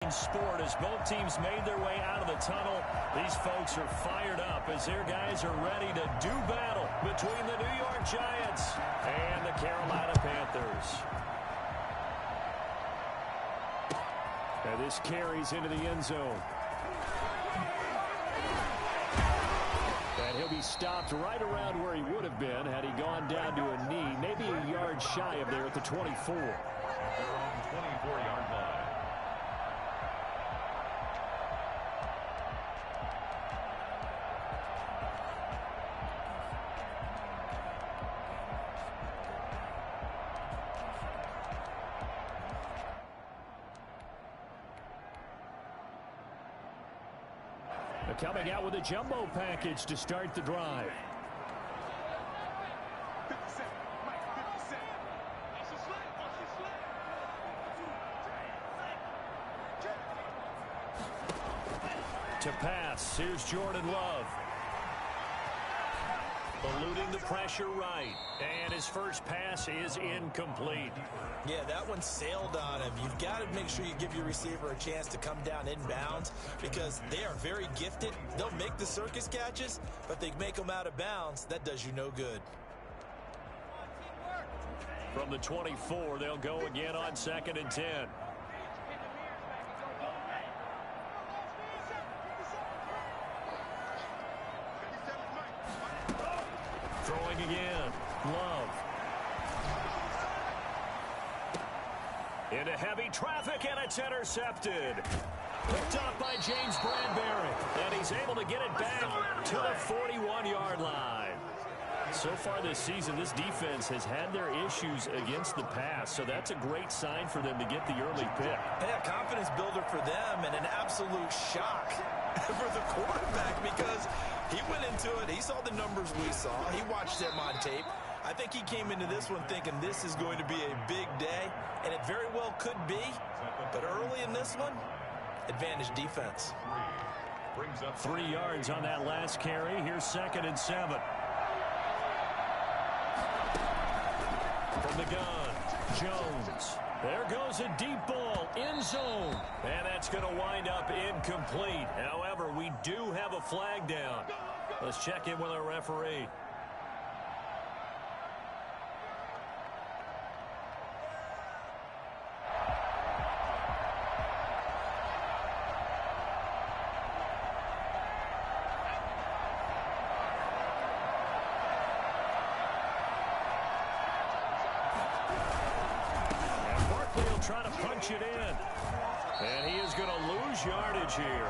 exciting sport as both teams made their way out of the tunnel. These folks are fired up as their guys are ready to do battle between the New York Giants and the Carolina Panthers. And this carries into the end zone. And he'll be stopped right around where he would have been had he gone down to a knee, maybe a yard shy of there at the 24. They're on the 24-yard line. Coming out with a jumbo package to start the drive. To pass, here's Jordan Love. Eluding the pressure right. And his first pass is incomplete. Yeah, that one sailed on him. You've got to make sure you give your receiver a chance to come down inbounds because they are very gifted. They'll make the circus catches, but they make them out of bounds. That does you no good. From the 24, they'll go again on 2nd and 10. Throwing again. Love. Into heavy traffic, and it's intercepted. Picked off by James Bradbury. And he's able to get it back to the 41-yard line. So far this season, this defense has had their issues against the pass. So that's a great sign for them to get the early pick. Yeah, confidence builder for them and an absolute shock for the quarterback because he went into it. He saw the numbers we saw. He watched them on tape. I think he came into this one thinking this is going to be a big day, and it very well could be. But early in this one, advantage defense. 3 yards on that last carry. Here's 2nd and 7. From the gun, Jones. There goes a deep ball, end zone. And that's going to wind up incomplete. However, we do have a flag down. Let's check in with our referee. Trying to punch it in. And he is going to lose yardage here.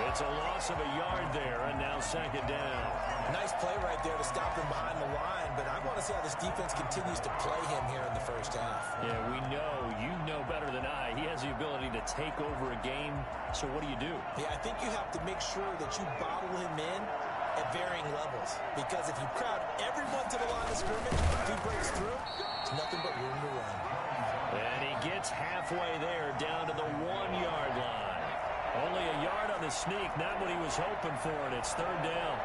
It's a loss of a yard there, and now 2nd down. Nice play right there to stop him behind the line, but I want to see how this defense continues to play him here in the first half. Yeah, we know. You know better than I. He has the ability to take over a game, so what do you do? Yeah, I think you have to make sure that you bottle him in at varying levels, because if you crowd everyone to the line of scrimmage, if he breaks through, it's nothing but room to run. And he gets halfway there, down to the 1-yard line. Only a yard on the sneak, not what he was hoping for, and it's 3rd down.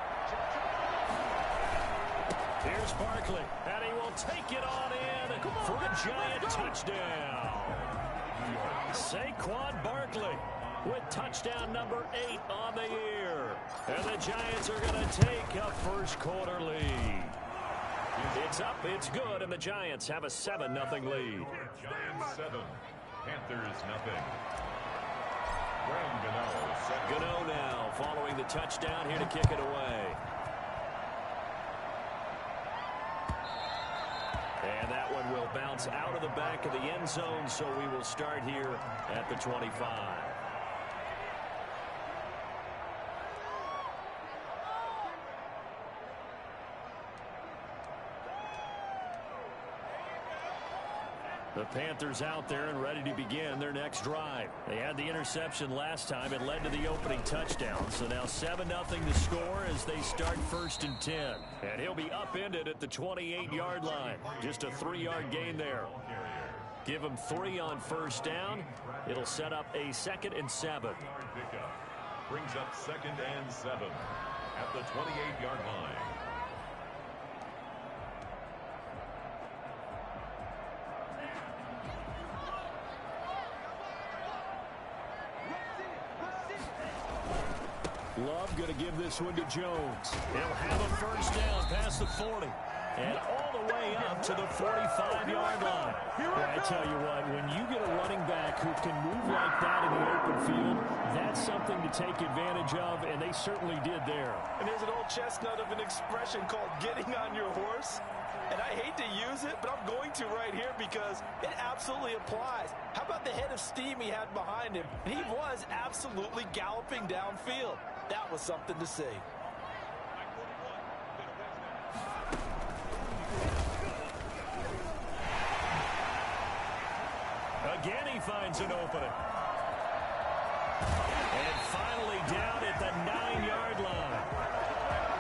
Here's Barkley, and he will take it on in for a Giant touchdown. Saquon Barkley with touchdown number 8 on the year. And the Giants are going to take a first-quarter lead. It's up, it's good, and the Giants have a 7-0 lead. Giants 7, Panthers nothing. Gano now following the touchdown here to kick it away. And that one will bounce out of the back of the end zone, so we will start here at the 25. The Panthers out there and ready to begin their next drive. They had the interception last time. It led to the opening touchdown. So now 7-0 to score as they start 1st and 10. And he'll be upended at the 28-yard line. Just a 3-yard gain there. Give him 3 on 1st down. It'll set up a 2nd and 7. Brings up 2nd and 7 at the 28-yard line. Love going to give this one to Jones. He'll have a first down past the 40. And all the way up to the 45-yard line. Well, I tell you what, when you get a running back who can move like that in the open field, that's something to take advantage of, and they certainly did there. And there's an old chestnut of an expression called getting on your horse. And I hate to use it, but I'm going to right here because it absolutely applies. How about the head of steam he had behind him? And he was absolutely galloping downfield. That was something to see. Again, he finds an opening. And finally down at the 9-yard line.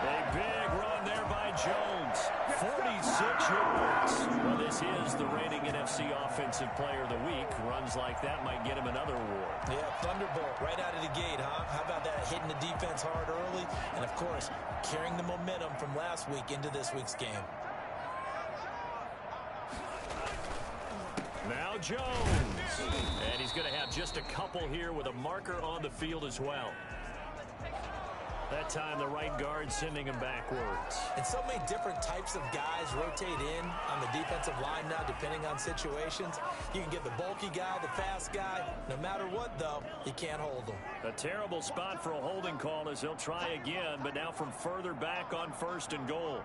A big run there by Jones. 46 yards. Well, this is the reigning NFC Offensive Player of the Week. Runs like that might get him another award. Yeah, thunderbolt right out of the gate, huh? How about that, hitting the defense hard early? And, of course, carrying the momentum from last week into this week's game. Now Jones. And he's going to have just a couple here with a marker on the field as well. That time the right guard sending him backwards. And so many different types of guys rotate in on the defensive line now depending on situations. You can get the bulky guy, the fast guy. No matter what, though, you can't hold them. A terrible spot for a holding call as they'll try again, but now from further back on 1st and goal.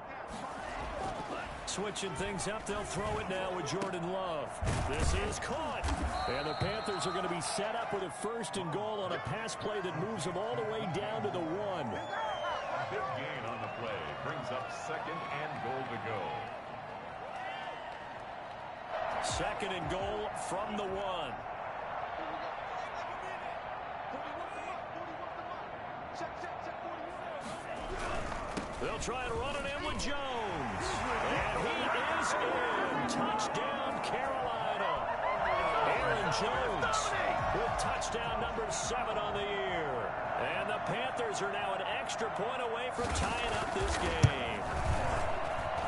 Switching things up, they'll throw it now with Jordan Love. This is caught. And the Panthers are going to be set up with a 1st and goal on a pass play that moves them all the way down to the 1. Big gain on the play brings up 2nd and goal to go. 2nd and goal from the 1. They'll try and run it in with Jones. And he is in. Touchdown, Carolina. Aaron Jones with touchdown number 7 on the year. And the Panthers are now an extra point away from tying up this game.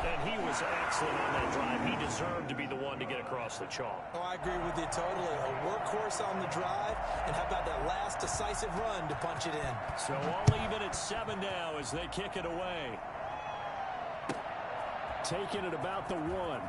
And he was excellent on that drive. He deserved to be the one to get across the chalk. Oh, I agree with you totally. A workhorse on the drive. And how about that last decisive run to punch it in? So all even at 7 now as they kick it away. Taking it about the 1.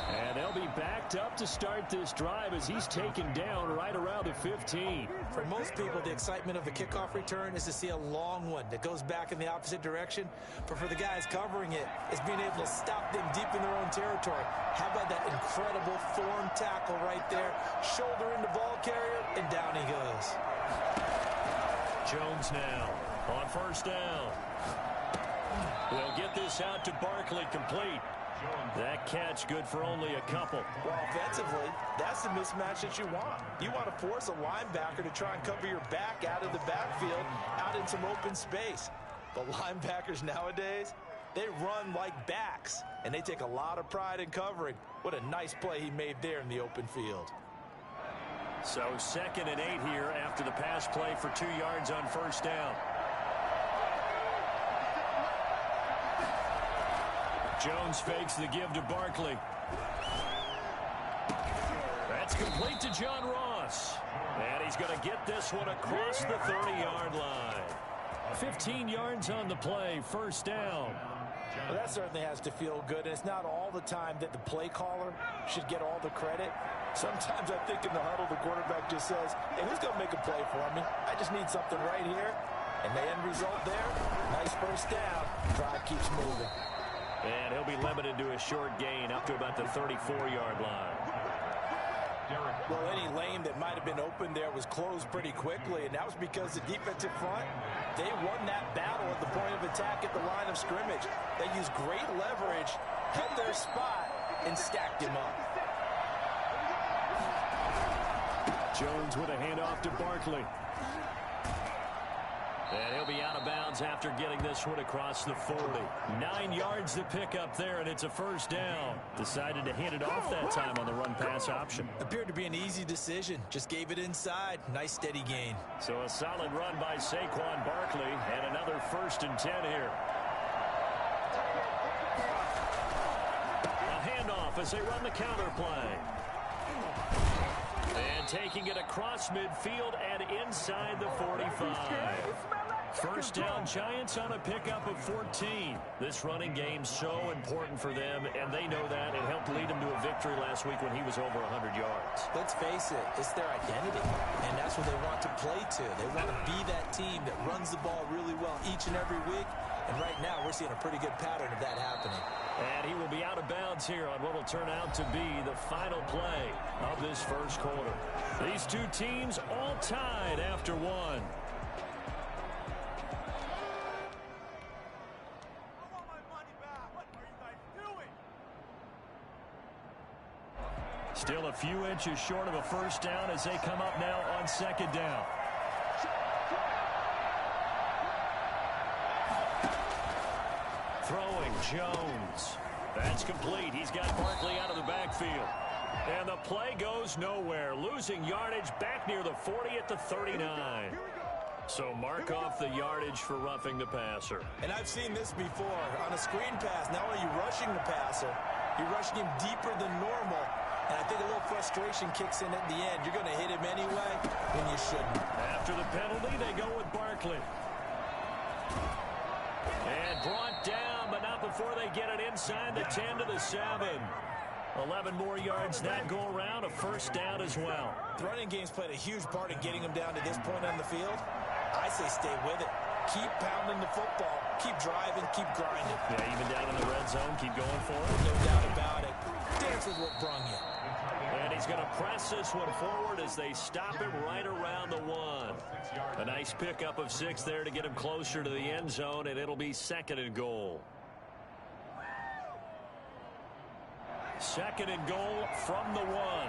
And they'll be backed up to start this drive as he's taken down right around the 15. For most people, the excitement of the kickoff return is to see a long one that goes back in the opposite direction. But for the guys covering it, it's being able to stop them deep in their own territory. How about that incredible form tackle right there? Shoulder into ball carrier, and down he goes. Jones now on 1st down. They'll get this out to Barkley, complete. That catch good for only a couple. Well, offensively, that's the mismatch that you want. You want to force a linebacker to try and cover your back out of the backfield, out in some open space. But linebackers nowadays, they run like backs, and they take a lot of pride in covering. What a nice play he made there in the open field. So 2nd and 8 here after the pass play for 2 yards on 1st down. Jones fakes the give to Barkley. That's complete to John Ross. And he's going to get this one across the 30-yard line. 15 yards on the play, 1st down. Well, that certainly has to feel good. And it's not all the time that the play caller should get all the credit. Sometimes I think in the huddle, the quarterback just says, hey, who's going to make a play for me? I just need something right here. And the end result there, nice 1st down. Drive keeps moving. And he'll be limited to a short gain up to about the 34-yard line. Well, any lane that might have been open there was closed pretty quickly, and that was because the defensive front, they won that battle at the point of attack at the line of scrimmage. They used great leverage, held their spot, and stacked him up. Jones with a handoff to Barkley. And he'll be out of bounds after getting this one across the 40. 9 yards to pick up there, and it's a 1st down. Decided to hand it off that time on the run-pass option. Appeared to be an easy decision. Just gave it inside. Nice, steady gain. So a solid run by Saquon Barkley, and another 1st and 10 here. A handoff as they run the counter play. And taking it across midfield and inside the 45. First down, Giants on a pickup of 14. This running game's so important for them, and they know that. It helped lead them to a victory last week when he was over 100 yards. Let's face it, it's their identity, and that's what they want to play to. They want to be that team that runs the ball really well each and every week, and right now we're seeing a pretty good pattern of that happening. And he will be out of bounds here on what will turn out to be the final play of this first quarter. These two teams all tied after one. Still a few inches short of a first down as they come up now on second down. Throwing Jones. That's complete. He's got Barkley out of the backfield. And the play goes nowhere. Losing yardage back near the 40 at the 39. So mark off the yardage for roughing the passer. And I've seen this before. On a screen pass, not only are you rushing the passer, you're rushing him deeper than normal. And I think a little frustration kicks in at the end. You're going to hit him anyway when you shouldn't. After the penalty, they go with Barkley. And brought down, but not before they get it inside the 10 to the 7. 11 more yards that go around, a first down as well. The running game's played a huge part in getting them down to this point on the field. I say stay with it. Keep pounding the football. Keep driving. Keep grinding. Yeah, even down in the red zone, keep going for it. No doubt about it. Dance with what brung you. And he's going to press this one forward as they stop him right around the 1. A nice pickup of 6 there to get him closer to the end zone, and it'll be second and goal. Second and goal from the 1.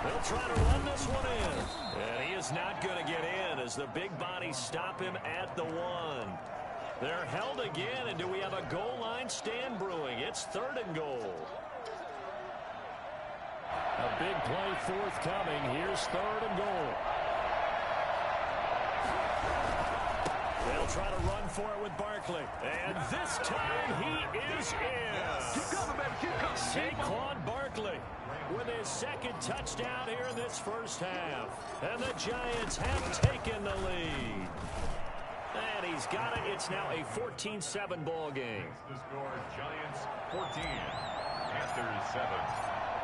They'll try to run this one in. And he is not going to get in as the big bodies stop him at the 1. They're held again, and do we have a goal line stand brewing? It's third and goal. A big play forthcoming. Here's third and goal. They'll try to run for it with Barkley. And this time he is in. Keep coming, baby. Keep coming. Saquon Barkley with his second touchdown here in this first half. And the Giants have taken the lead. And he's got it. It's now a 14-7 ball game. The score, Giants 14, Panthers 7.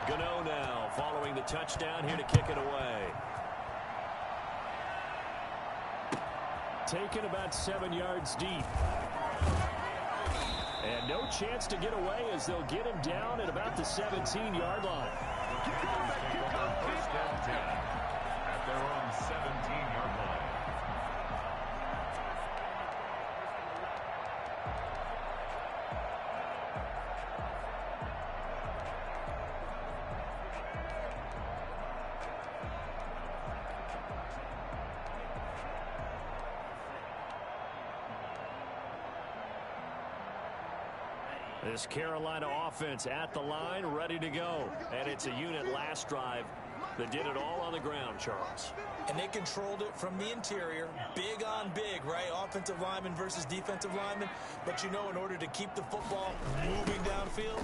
Gano now following the touchdown here to kick it away. Taken about 7 yards deep. And no chance to get away as they'll get him down at about the 17-yard line. First down 10 at their own 17-yard line. This Carolina offense at the line, ready to go. And it's a unit last drive that did it all on the ground, Charles. And they controlled it from the interior. Big on big, right? Offensive lineman versus defensive lineman. But you know, in order to keep the football moving downfield,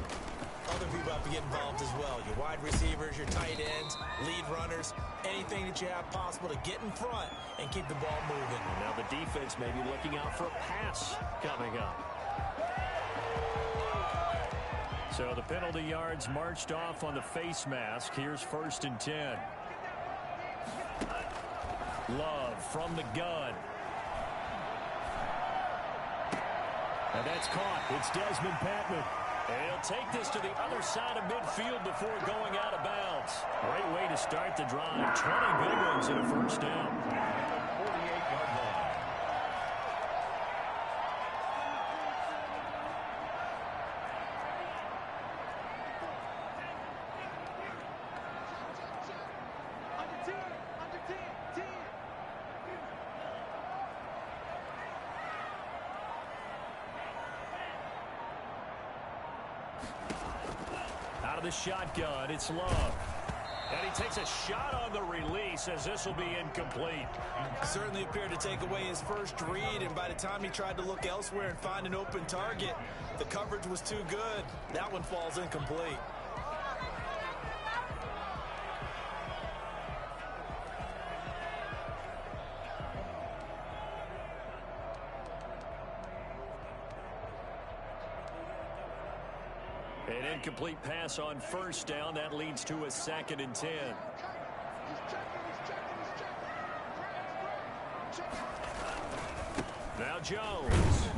other people have to get involved as well. Your wide receivers, your tight ends, lead runners, anything that you have possible to get in front and keep the ball moving. And now the defense may be looking out for a pass coming up. So the penalty yards marched off on the face mask. Here's first and 10. Love from the gun. And that's caught. It's Desmond Patman. And he'll take this to the other side of midfield before going out of bounds. Great way to start the drive. 20 big ones in a first down. 48-yard line. Out of the shotgun, it's Love. And he takes a shot on the release as this will be incomplete. Certainly appeared to take away his first read, and by the time he tried to look elsewhere and find an open target, the coverage was too good. That one falls incomplete. An incomplete pass on first down. That leads to a 2nd and 10. Now Jones.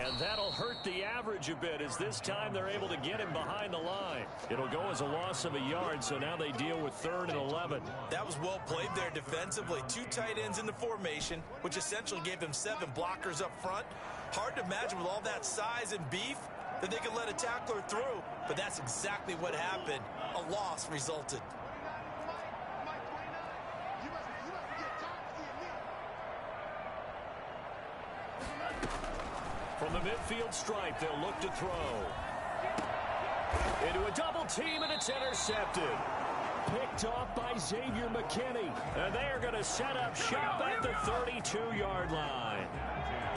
And that'll hurt the average a bit as this time they're able to get him behind the line. It'll go as a loss of a yard, so now they deal with 3rd and 11. That was well played there defensively. 2 tight ends in the formation, which essentially gave them 7 blockers up front. Hard to imagine with all that size and beef that they could let a tackler through, but that's exactly what happened. A loss resulted. From the midfield stripe, they'll look to throw. Into a double team, and it's intercepted. Picked off by Xavier McKinney. And they are going to set up shop at the 32-yard line.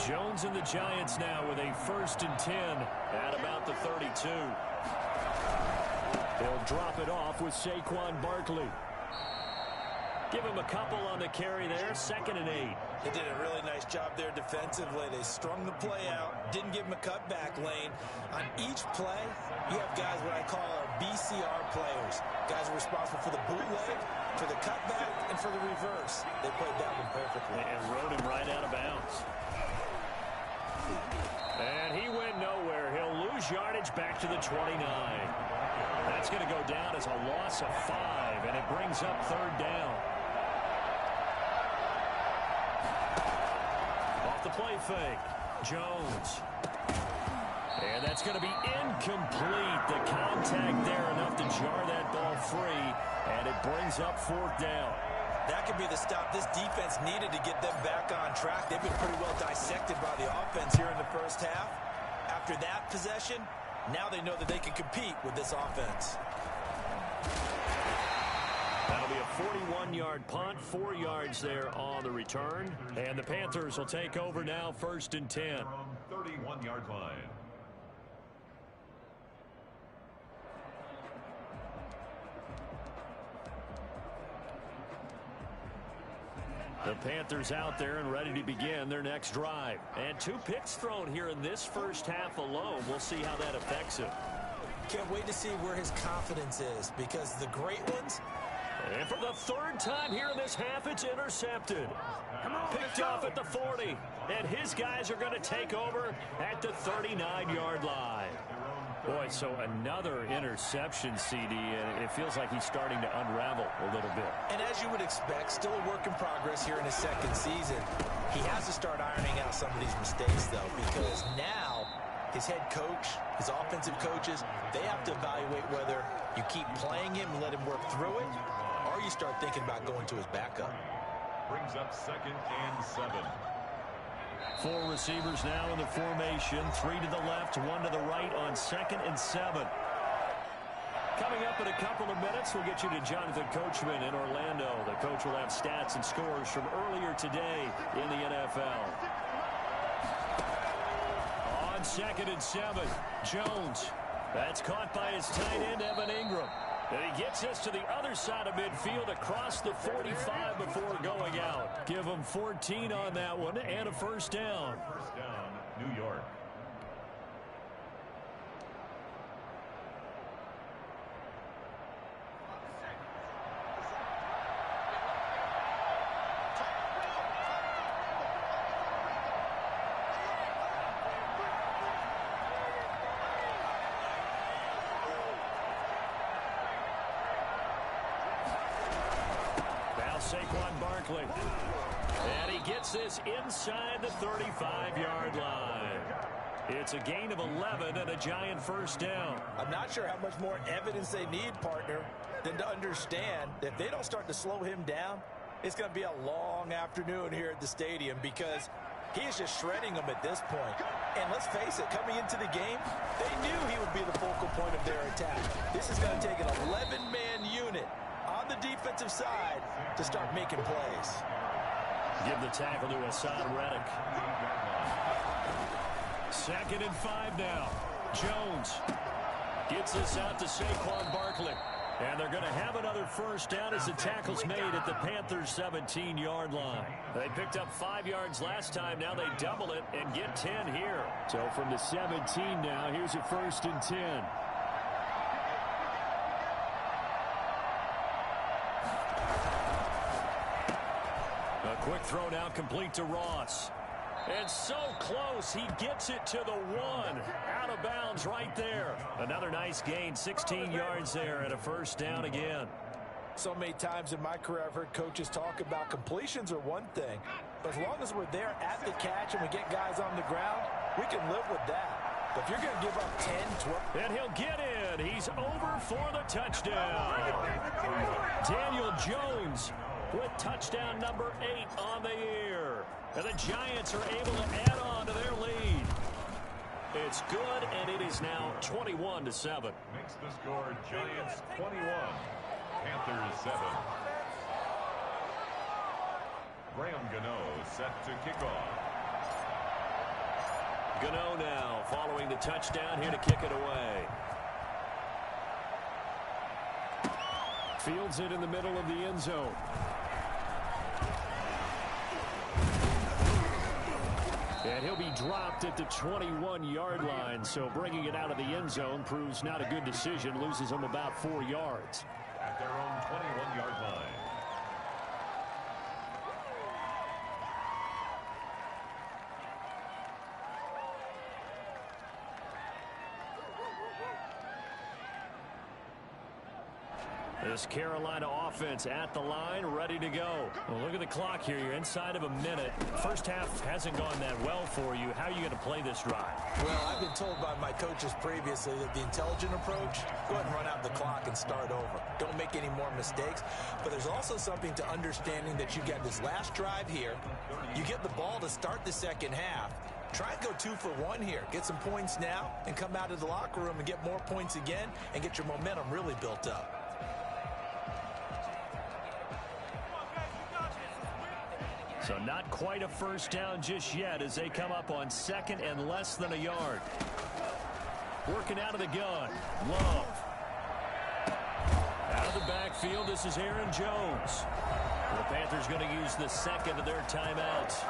Jones and the Giants now with a 1st and 10 at about the 32. They'll drop it off with Saquon Barkley. Give him a couple on the carry there, 2nd and 8. They did a really nice job there defensively. They strung the play out, didn't give him a cutback lane. On each play, you have guys what I call our BCR players. Guys are responsible for the bootleg, for the cutback, and for the reverse. They played that one perfectly. And rode him right out of bounds. And he went nowhere. He'll lose yardage back to the 29. That's going to go down as a loss of 5, and it brings up 3rd down. Off the play fake. Jones. And that's going to be incomplete. The contact there enough to jar that ball free, and it brings up 4th down. That could be the stop this defense needed to get them back on track. They've been pretty well dissected by the offense here in the first half. After that possession, now they know that they can compete with this offense. That'll be a 41-yard punt, 4 yards there on the return. And the Panthers will take over now, 1st and 10. From 31-yard line. The Panthers out there and ready to begin their next drive. And 2 picks thrown here in this first half alone. We'll see how that affects him. Can't wait to see where his confidence is, because the great ones. And for the 3rd time here in this half, it's intercepted. Picked off at the 40. And his guys are going to take over at the 39-yard line. Boy, so another interception, CD, and it feels like he's starting to unravel a little bit. And as you would expect, still a work in progress here in his 2nd season. He has to start ironing out some of these mistakes, though, because now his head coach, his offensive coaches, they have to evaluate whether you keep playing him and let him work through it, or you start thinking about going to his backup. Brings up 2nd and 7. 4 receivers now in the formation. 3 to the left, 1 to the right on 2nd and 7. Coming up in a couple of minutes, we'll get you to Jonathan Coachman in Orlando. The coach will have stats and scores from earlier today in the NFL. On 2nd and 7, Jones. That's caught by his tight end, Evan Ingram. And he gets us to the other side of midfield across the 45 before going out. Give him 14 on that one and a 1st down. 1st down, New York. Saquon Barkley. And he gets this inside the 35-yard line. It's a gain of 11 and a Giant 1st down. I'm not sure how much more evidence they need, partner, than to understand that if they don't start to slow him down, it's going to be a long afternoon here at the stadium, because he is just shredding them at this point. And let's face it, coming into the game, they knew he would be the focal point of their attack. This is going to take an 11-man unit on the defensive side to start making plays. Give the tackle to Hassan Reddick. 2nd and 5 now. Jones gets this out to Saquon Barkley. And they're going to have another first down as the tackle's made at the Panthers' 17-yard line. They picked up 5 yards last time. Now they double it and get 10 here. So from the 17 now, here's a 1st and 10. A quick throw now complete to Ross. And so close, he gets it to the 1. Out of bounds right there. Another nice gain, 16 yards there, and a first down again. So many times in my career I've heard coaches talk about completions are one thing, but as long as we're there at the catch and we get guys on the ground, we can live with that. But if you're going to give up 10, 12... And he'll get in. He's over for the touchdown. Daniel Jones with touchdown number 8 on the year. And the Giants are able to add on to their lead. It's good, and it is now 21-7. Makes the score Giants 21, Panthers 7. Graham Gano set to kick off. Gano now following the touchdown here to kick it away. Fields it in the middle of the end zone. And he'll be dropped at the 21-yard line, so bringing it out of the end zone proves not a good decision, loses him about 4 yards. At their own 21-yard line. This Carolina offense at the line, ready to go. Well, look at the clock here. You're inside of a minute. First half hasn't gone that well for you. How are you going to play this drive? Well, I've been told by my coaches previously that the intelligent approach, go ahead and run out the clock and start over. Don't make any more mistakes. But there's also something to understanding that you got this last drive here. You get the ball to start the second half. Try and go 2 for 1 here. Get some points now and come out of the locker room and get more points again and get your momentum really built up. So not quite a first down just yet as they come up on 2nd and less than a yard. Working out of the gun. Love. Out of the backfield, this is Aaron Jones. The Panthers going to use the 2nd of their timeouts.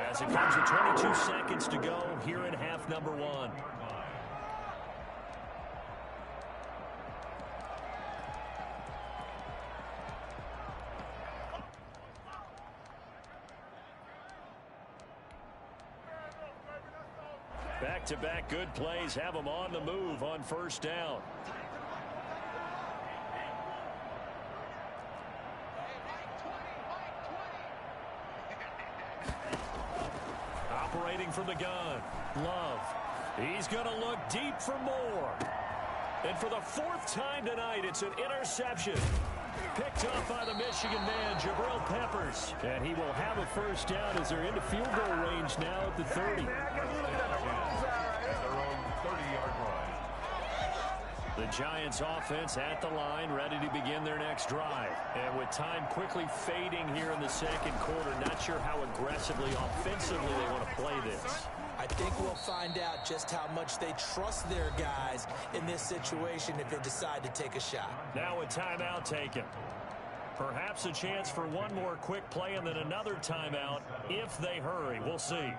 As it comes with 22 seconds to go here in half number 1. Back-to-back good plays have them on the move on first down. Operating from the gun. Love. He's going to look deep for more. And for the 4th time tonight, it's an interception. Picked off by the Michigan man, Jabril Peppers. And he will have a first down as they're into field goal range now at the 30. The Giants offense at the line, ready to begin their next drive. And with time quickly fading here in the second quarter, not sure how aggressively, offensively they want to play this. I think we'll find out just how much they trust their guys in this situation if they decide to take a shot. Now a timeout taken. Perhaps a chance for one more quick play and then another timeout if they hurry. We'll see.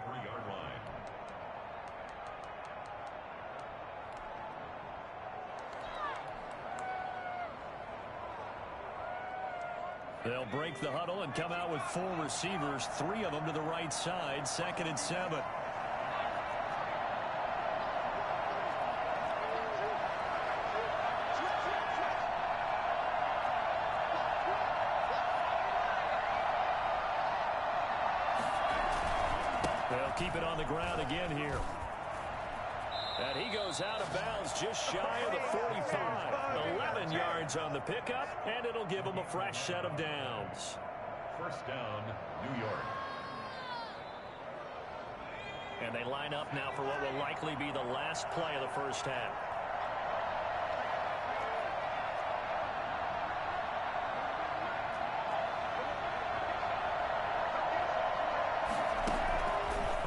They'll break the huddle and come out with 4 receivers, 3 of them to the right side, 2nd and 7. They'll keep it on the ground again here. And he goes out of bounds just shy of the 45. 11 yards on the pickup, and it'll give him a fresh set of downs. First down, New York. And they line up now for what will likely be the last play of the first half.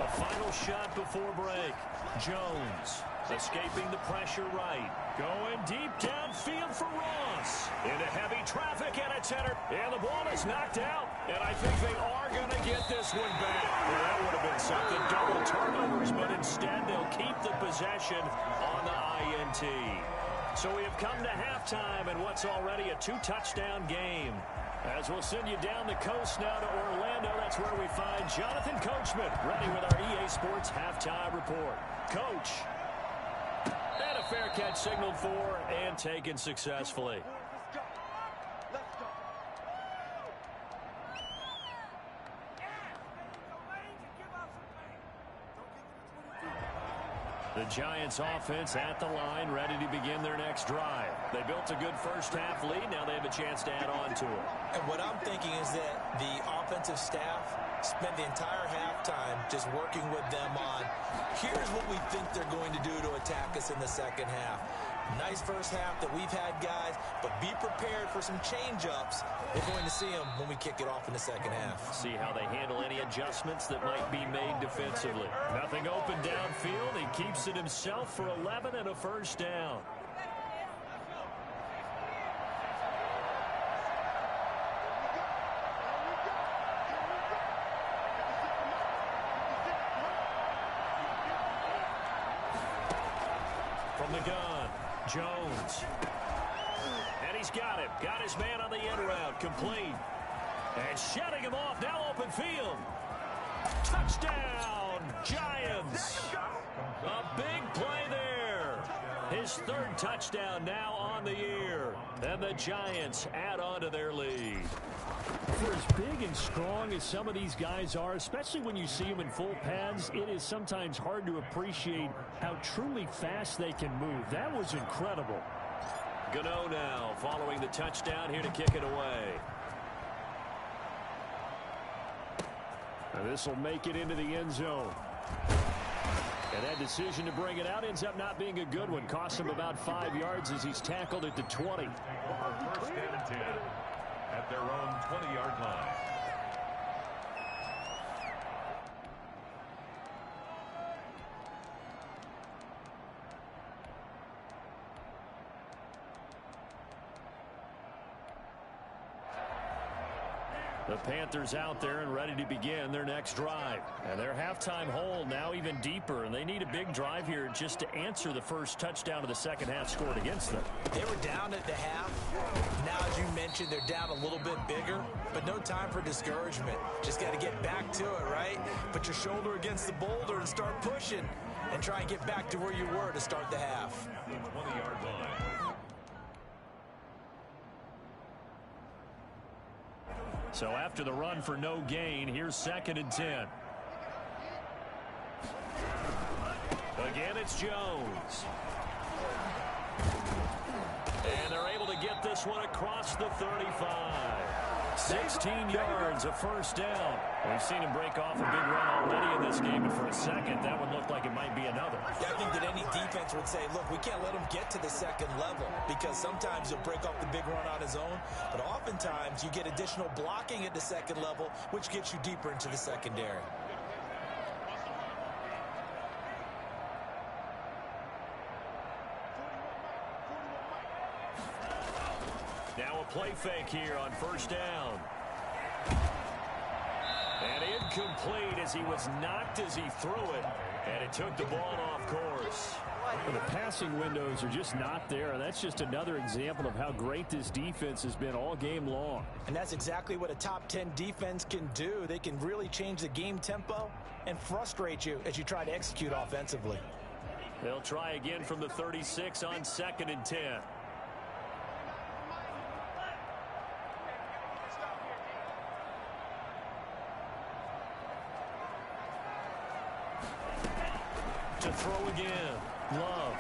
A final Final shot before break. Jones escaping the pressure right. Going deep downfield for Ross. Into heavy traffic, and it's entered. And the ball is knocked out. And I think they are going to get this one back. Well, that would have been something. Double turnovers, but instead they'll keep the possession on the INT. So we have come to halftime in what's already a 2-touchdown game. As we'll send you down the coast now to Orlando, that's where we find Jonathan Coachman, ready with our EA Sports halftime report. Coach. And a fair catch signaled for and taken successfully. The Giants offense at the line, ready to begin their next drive. They built a good first-half lead. Now they have a chance to add on to it. And what I'm thinking is that the offensive staff spent the entire halftime just working with them on, here's what we think they're going to do to attack us in the second half. Nice first half that we've had, guys, but be prepared for some change-ups. We're going to see them when we kick it off in the second half. See how they handle any adjustments that might be made defensively. Nothing open downfield. He keeps it himself for 11 and a first down. From the gun, Jones. And he's got him. Got his man on the end route. Complete. And shutting him off. Now open field. Touchdown, Giants. A big play there. His third touchdown now on the year. And the Giants add on to their lead. For as big and strong as some of these guys are, especially when you see them in full pads, it is sometimes hard to appreciate how truly fast they can move. That was incredible. Gano now following the touchdown here to kick it away. This will make it into the end zone. And that decision to bring it out ends up not being a good one. Cost him about 5 yards as he's tackled at the 20. First and 10 at their own 20-yard line. The Panthers out there and ready to begin their next drive. And their halftime hole now even deeper, and they need a big drive here just to answer the first touchdown of the second half scored against them. They were down at the half. Now, as you mentioned, they're down a little bit bigger, but no time for discouragement. Just got to get back to it, right? Put your shoulder against the boulder and start pushing and try and get back to where you were to start the half. The 20-yard line. So after the run for no gain, here's 2nd and 10. Again, it's Jones. And they're able to get this one across the 35. 16 yards, a first down. We've seen him break off a big run already in this game, but for a second, that would look like it might be another. Yeah, I think that any defense would say, look, we can't let him get to the second level because sometimes he'll break off the big run on his own, but oftentimes you get additional blocking at the second level, which gets you deeper into the secondary. Now a play fake here on first down. And incomplete as he was knocked as he threw it. And it took the ball off course. Well, the passing windows are just not there. And that's just another example of how great this defense has been all game long. And that's exactly what a top 10 defense can do. They can really change the game tempo and frustrate you as you try to execute offensively. They'll try again from the 36 on 2nd and 10. To throw again. Love.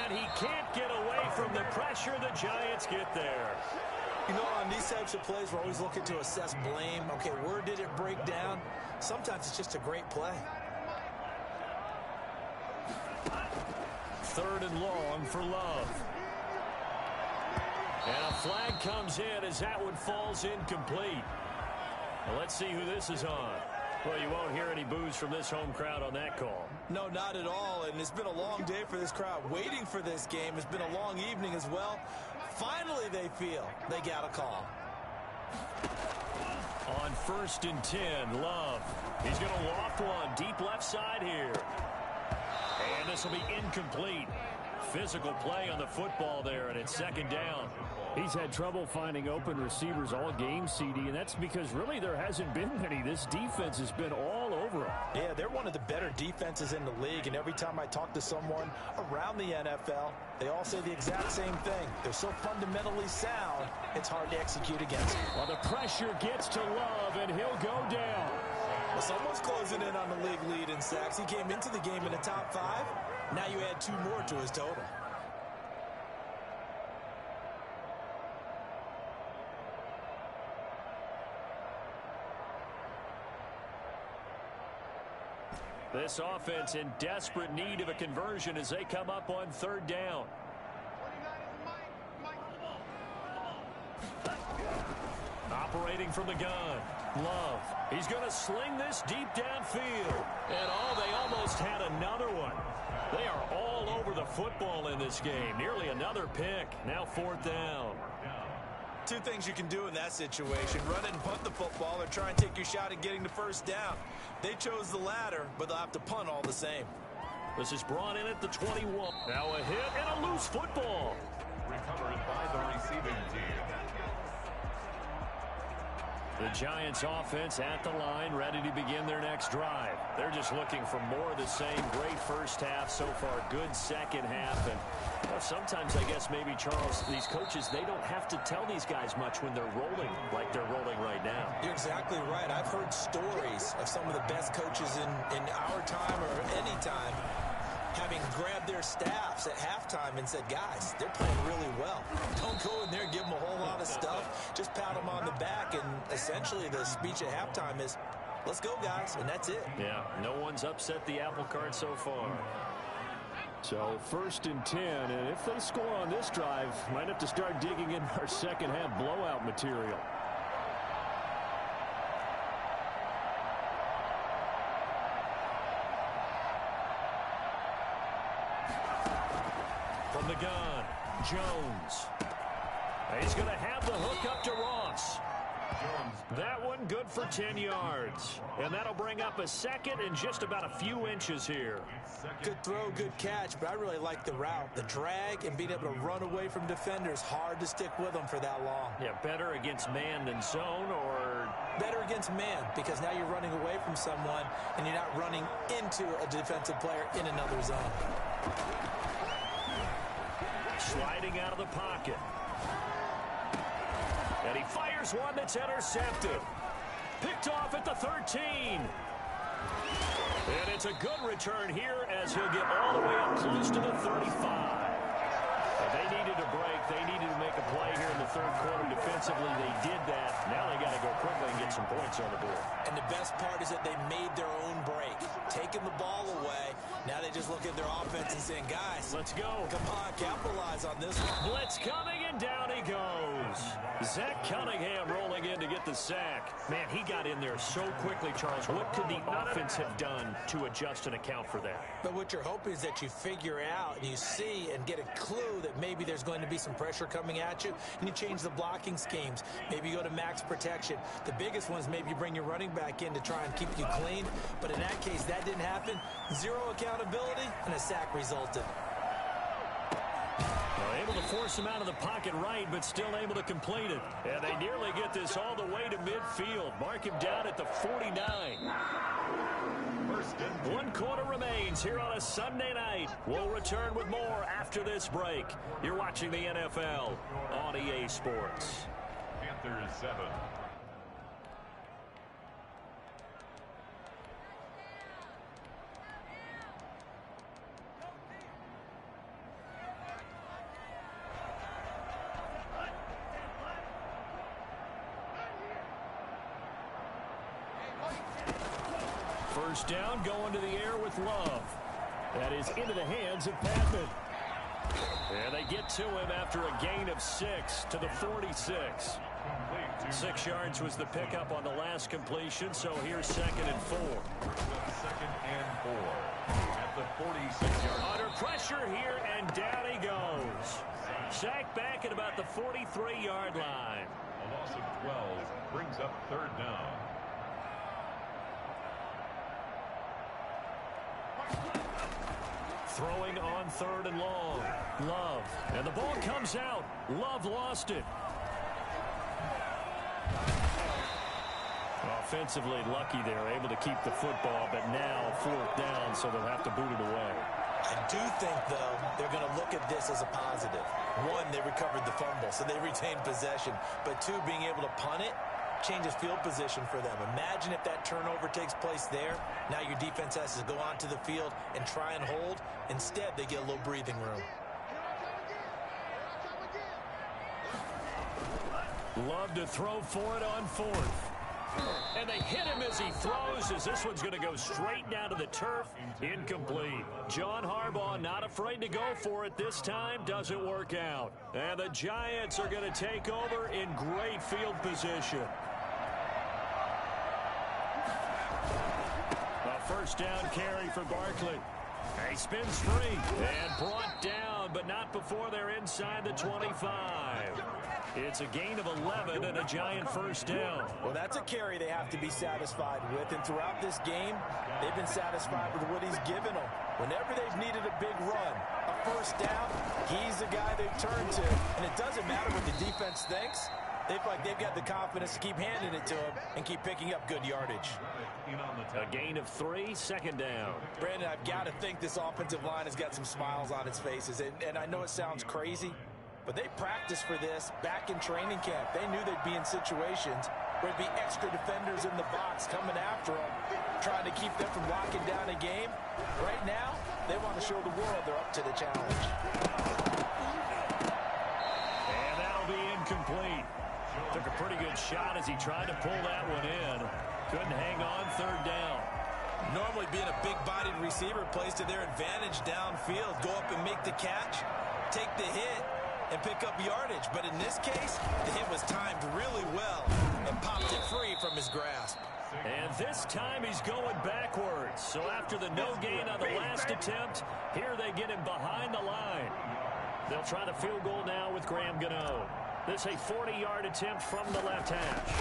And he can't get away from the pressure. The Giants get there. You know, on these types of plays, we're always looking to assess blame. Okay, where did it break down? Sometimes it's just a great play. 3rd and long for Love. And a flag comes in as that one falls incomplete. Well, let's see who this is on. Well, you won't hear any boos from this home crowd on that call. No, not at all, and it's been a long day for this crowd waiting for this game. It's been a long evening as well. Finally, they feel they got a call. On 1st and 10, Love. He's going to loft one deep left side here. And this will be incomplete. Physical play on the football there, and it's 2nd down. He's had trouble finding open receivers all game, CD, and that's because really there hasn't been many. This defense has been all over him. Yeah, they're one of the better defenses in the league, and every time I talk to someone around the NFL, they all say the exact same thing. They're so fundamentally sound, it's hard to execute against them. Well, the pressure gets to Love, and he'll go down. Well, someone's closing in on the league lead in sacks. He came into the game in the top 5. Now you add 2 more to his total. This offense in desperate need of a conversion as they come up on 3rd down. Operating from the gun. Love. He's going to sling this deep downfield. And they almost had another one. They are all over the football in this game. Nearly another pick. Now 4th down. 2 things you can do in that situation. Run it and punt the football or try and take your shot at getting the 1st down. They chose the latter, but they'll have to punt all the same. This is brought in at the 21. Now a hit and a loose football. Recovered by the receiving team. The Giants offense at the line, ready to begin their next drive. They're just looking for more of the same. Great first half so far, good second half. And sometimes, I guess, maybe, Charles, these coaches, they don't have to tell these guys much when they're rolling like they're rolling right now. You're exactly right. I've heard stories of some of the best coaches in our time or any time having grabbed their staffs at halftime and said, guys, they're playing really well. Don't go in there and give them a whole lot of stuff. Just pat them on the back, and essentially the speech at halftime is, let's go, guys, and that's it. Yeah, no one's upset the apple cart so far. So 1st and 10, and if they score on this drive, might have to start digging in our second half blowout material. From the gun, Jones. He's going to have the hook up to Ross. That one good for 10 yards. And that'll bring up a 2nd and just about a few inches here. Good throw, good catch, but I really like the route. The drag and being able to run away from defenders, hard to stick with them for that long. Yeah, better against man than zone, or better against man, because now you're running away from someone and you're not running into a defensive player in another zone. Sliding out of the pocket. And he fires one that's intercepted. Picked off at the 13. And it's a good return here as he'll get all the way up close to the 35. They needed a break. They needed to make a play here in the 3rd quarter defensively. They did that. Now they got to go quickly and get some points on the board. And the best part is that they made their own break. Taking the ball away. Now they just look at their offense and saying, guys, let's go. Come on, capitalize on this one. Blitz coming, and down he goes. Zach Cunningham rolling in to get the sack. Man, he got in there so quickly, Charles. What could the offense have done to adjust and account for that? But what you're hoping is that you figure out and you see and get a clue that maybe there's going to be some pressure coming at you, and you change the blocking schemes. Maybe you go to max protection. The biggest one is maybe you bring your running back in to try and keep you clean. But in that case, that didn't happen. 0 accountability, and a sack resulted. Able to force him out of the pocket right, but still able to complete it. And they nearly get this all the way to midfield. Mark him down at the 49. 1 quarter remains here on a Sunday night. We'll return with more after this break. You're watching the NFL on EA Sports. Panthers 7. First down, going to the air with Love. That is into the hands of Patman. And they get to him after a gain of 6 to the 46. Complete. 6 yards was the pickup on the last completion, so here's 2nd and 4. 2nd and 4 at the 46-yard. Under pressure here, and down he goes. Sacked back at about the 43-yard line. A loss of 12 brings up 3rd down. Throwing on 3rd and long. Love. And the ball comes out. Love lost it. Offensively lucky they're able to keep the football, but now 4th down, so they'll have to boot it away. I do think, though, they're going to look at this as a positive. 1, they recovered the fumble, so they retained possession. But 2, being able to punt it changes field position for them. Imagine if that turnover takes place there. Now your defense has to go onto the field and try and hold. Instead, they get a little breathing room. Love to throw for it on 4th. And they hit him as he throws, as this one's going to go straight down to the turf. Incomplete. John Harbaugh not afraid to go for it this time. Doesn't work out. And the Giants are going to take over in great field position. A 1st down carry for Barkley. He spins free and brought down, but not before they're inside the 25. It's a gain of 11 and a Giant 1st down. Well, that's a carry they have to be satisfied with. And throughout this game, they've been satisfied with what he's given them. Whenever they've needed a big run, a 1st down, he's the guy they've turned to. And it doesn't matter what the defense thinks. They feel like they've got the confidence to keep handing it to him and keep picking up good yardage. A gain of 3, 2nd down. Brandon, I've got to think this offensive line has got some smiles on its faces. And I know it sounds crazy, but they practiced for this back in training camp. They knew they'd be in situations where there'd be extra defenders in the box coming after them, trying to keep them from locking down a game. Right now, they want to show the world they're up to the challenge. And that'll be incomplete. Took a pretty good shot as he tried to pull that one in. Couldn't hang on 3rd down. Normally being a big-bodied receiver plays to their advantage downfield. Go up and make the catch, take the hit, and pick up yardage. But in this case, the hit was timed really well and popped it free from his grasp. And this time he's going backwards. So after the no gain on the last attempt, here they get him behind the line. They'll try the field goal now with Graham Gano. This a 40-yard attempt from the left hash.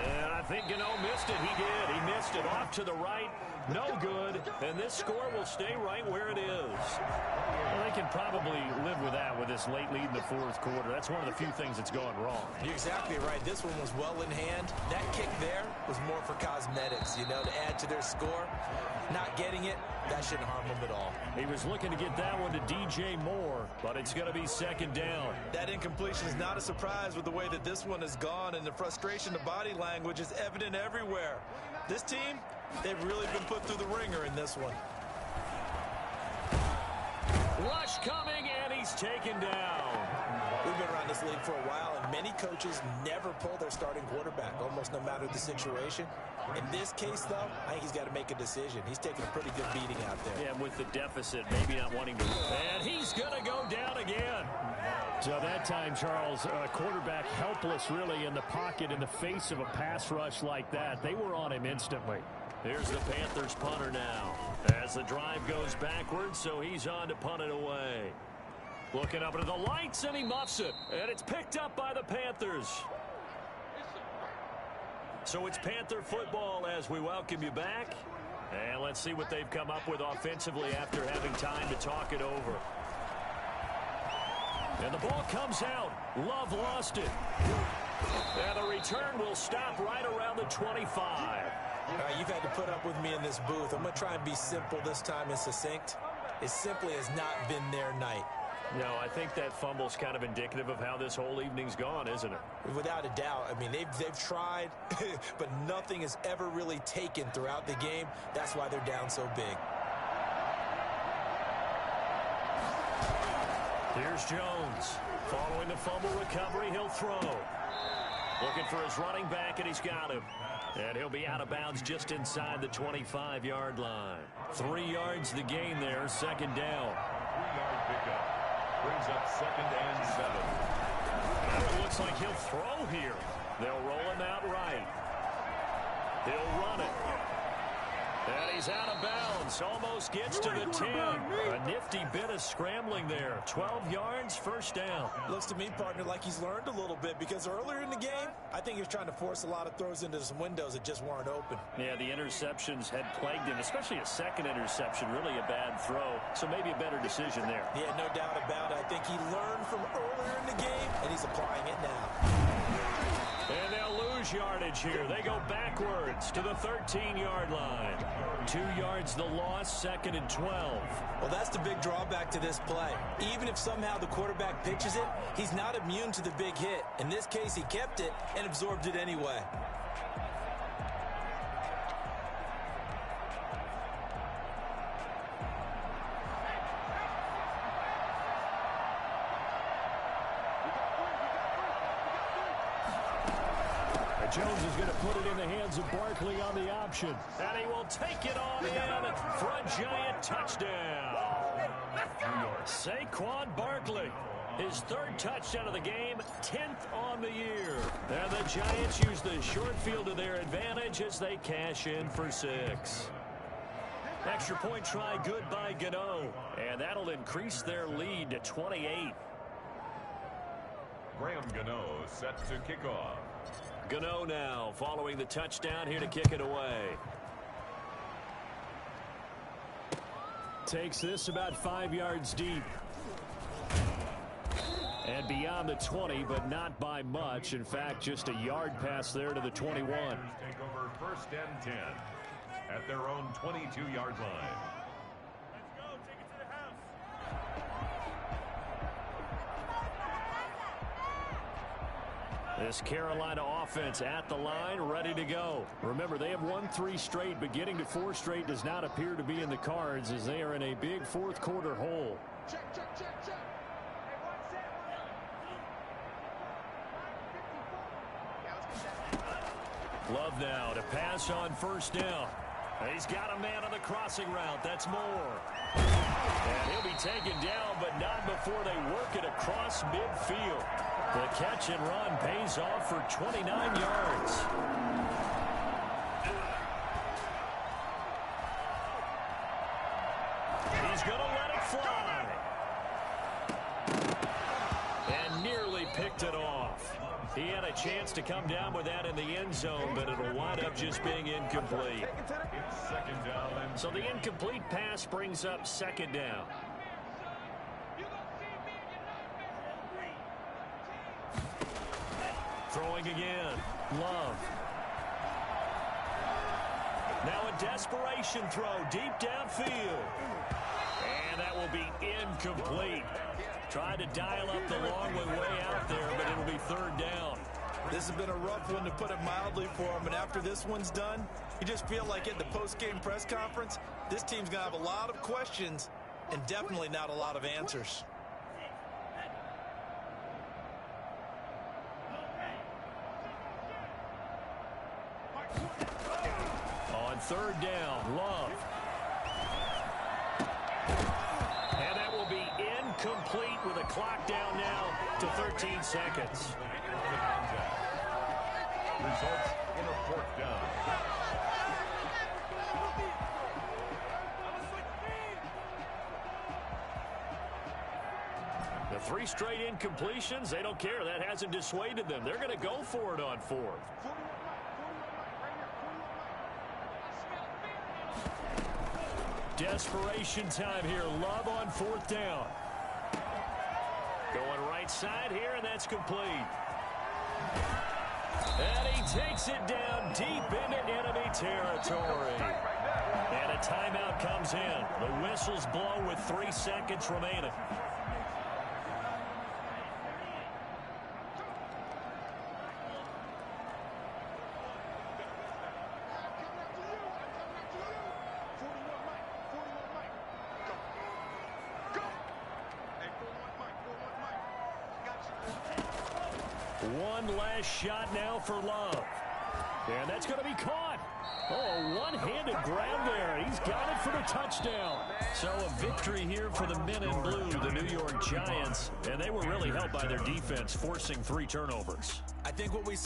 And I think Gano missed it. He did. He missed it off to the right. No good. And this score will stay right where it is. Well, they can probably live with that with this late lead in the 4th quarter. That's one of the few things that's gone wrong. You're exactly right. This one was well in hand. That kick there was more for cosmetics, you know, to add to their score. Not getting it, that shouldn't harm them at all. He was looking to get that one to DJ Moore, but it's going to be 2nd down. That incompletion is not a surprise with the way that this one has gone, and the frustration of body language is evident everywhere. This team, they've really been put through the ringer in this one. Rush coming, and he's taken down. We've been around this league for a while, and many coaches never pull their starting quarterback, almost no matter the situation. In this case, though, I think he's got to make a decision. He's taking a pretty good beating out there. Yeah, with the deficit, maybe not wanting to. And he's going to go down again. So that time, Charles, quarterback helpless really in the pocket in the face of a pass rush like that. They were on him instantly. Here's the Panthers punter now. As the drive goes backwards, so he's on to punt it away. Looking up into the lights, and he muffs it. And it's picked up by the Panthers. So it's Panther football as we welcome you back. And let's see what they've come up with offensively after having time to talk it over. And the ball comes out. Love lost it. And the return will stop right around the 25. All right, you've had to put up with me in this booth. I'm going to try and be simple this time and succinct. It simply has not been their night. No, I think that fumble's kind of indicative of how this whole evening's gone, isn't it? Without a doubt. I mean, they've tried, but nothing has ever really taken throughout the game. That's why they're down so big. Here's Jones. Following the fumble recovery, he'll throw. Looking for his running back, and he's got him. And he'll be out of bounds just inside the 25-yard line. 3 yards the gain there, 2nd down. 3-yard pickup brings up 2nd and 7. Now it looks like he'll throw here. They'll roll him out right. He'll run it. And he's out of bounds. Almost gets to the 10. A nifty bit of scrambling there. 12 yards, first down. Looks to me, partner, like he's learned a little bit, because earlier in the game, I think he was trying to force a lot of throws into some windows that just weren't open. Yeah, the interceptions had plagued him, especially a second interception. Really a bad throw. So maybe a better decision there. Yeah, no doubt about it. I think he learned from earlier in the game, and he's applying it now. And they'll lose yardage here. They go backwards to the 13-yard line. 2 yards the loss, second and 12. Well, that's the big drawback to this play. Even if somehow the quarterback pitches it, he's not immune to the big hit. In this case, he kept it and absorbed it anyway. Jones is going to put it in the hands of Barkley on the option. And he will take it on in for a giant touchdown. Saquon Barkley, his third touchdown of the game, 10th on the year. And the Giants use the short field to their advantage as they cash in for 6. Extra point try good by Gano. And that'll increase their lead to 28. Graham Gano set to kick off. Gano now following the touchdown here to kick it away. Takes this about 5 yards deep. And beyond the 20, but not by much. In fact, just a yard pass there to the 21. Take over first and 10 at their own 22-yard line. This Carolina offense at the line, ready to go. Remember, they have won 3 straight, but getting to 4 straight does not appear to be in the cards as they are in a big fourth quarter hole. Check. Love now to pass on first down. He's got a man on the crossing route. That's Moore. And he'll be taken down, but not before they work it across midfield. The catch and run pays off for 29 yards. He's going to let it fly. And nearly picked it off. He had a chance to come down with that in the end zone, but it'll wind up just being incomplete. It's second down. So the incomplete pass brings up second down. Throwing again. Love. Now a desperation throw deep downfield. And that will be incomplete. Tried to dial up the long way out there, but it'll be third down. This has been a rough one, to put it mildly, for him. And after this one's done, you just feel like at the post-game press conference, this team's going to have a lot of questions and definitely not a lot of answers. On third down, Love. And that will be incomplete with a clock down now to 13 seconds. Results in a fourth down. The 3 straight incompletions, they don't care. That hasn't dissuaded them. They're going to go for it on fourth. Desperation time here. Love on fourth down. Going right side here, and that's complete. And he takes it down deep into enemy territory. And a timeout comes in. The whistles blow with 3 seconds remaining. One last shot now for Love. And that's going to be caught. Oh, one one-handed grab there. He's got it for the touchdown. So a victory here for the men in blue, the New York Giants, and they were really helped by their defense, forcing 3 turnovers. I think what we